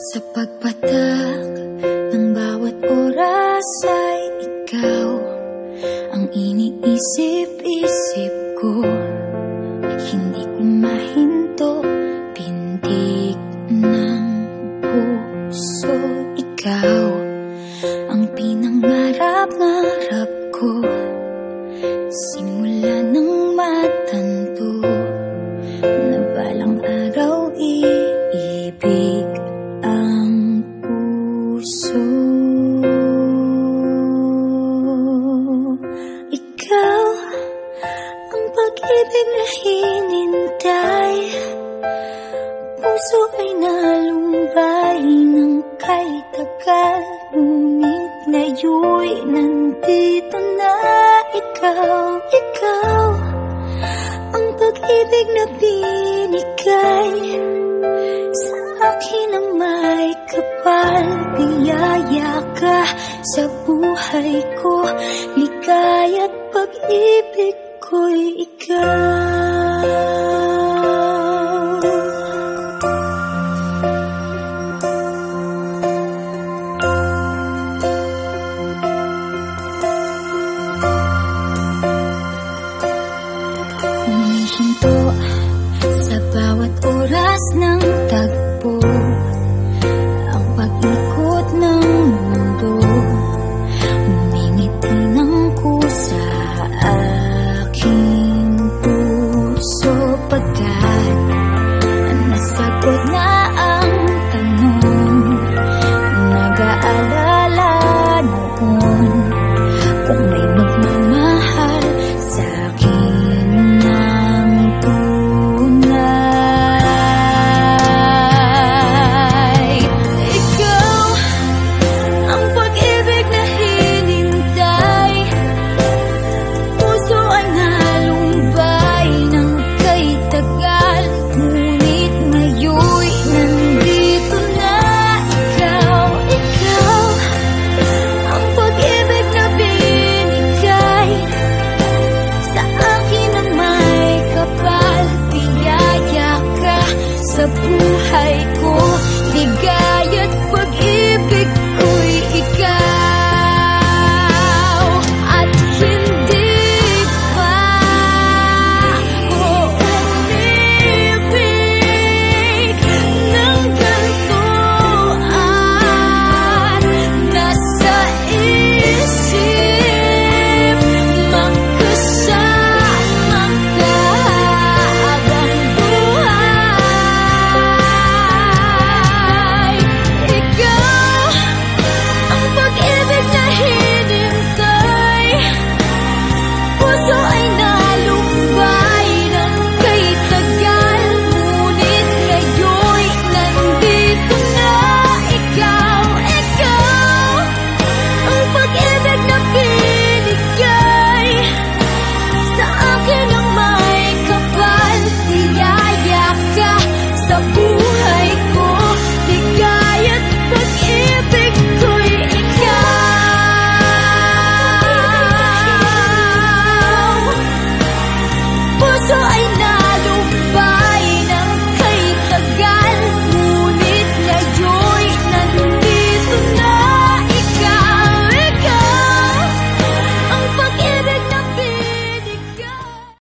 Sa pagpatak ng bawat oras ay ikaw ang iniisip-isip ko. Hindi ko mahinto, pintig ng puso. Ikaw ang pinangarap-ngarap ko, simula nang matanto na balang araw iibig ang puso. Ikaw ang pag-ibig na hinintay, puso ay nalumbay ng kay tagal, ngunit ngayon'y nandito na ikaw. Ikaw ang pag-ibig na binigay sa akin ang may kapal. Biyaya ka sa buhay ko, ligaya't pag-ibig ko'y ikaw. Humihinto sa bawat oras ng tagpo, ang pag-ikot ng mundo, humingiti ng kusa aking puso. Pagkat nasagot na ang tanong, nag-aalala noon kung may magmamahal sa akin ng tunay. Ikaw ang pag-ibig na hinintay, puso ay nalumbay ng kay tagal, ngunit ngayon'y nandito na ikaw. Ikaw ang pag-ibig na binigay sa akin ang may kapal. Biyaya ka sa buhay ko, ligaya't pag-ibig ko'y ikaw. At hindi pa ako umibig ng ganito, at nasa isip magkasama ka habang buhay. Ikaw ang pag-ibig na hinintay, puso ay nalumbay ng kay tagal, ngunit ngayon'y nandito na ikaw. Ikaw ang pag-ibig na binigay sa akin ang may kapal. Biyaya ka sa buhay ko,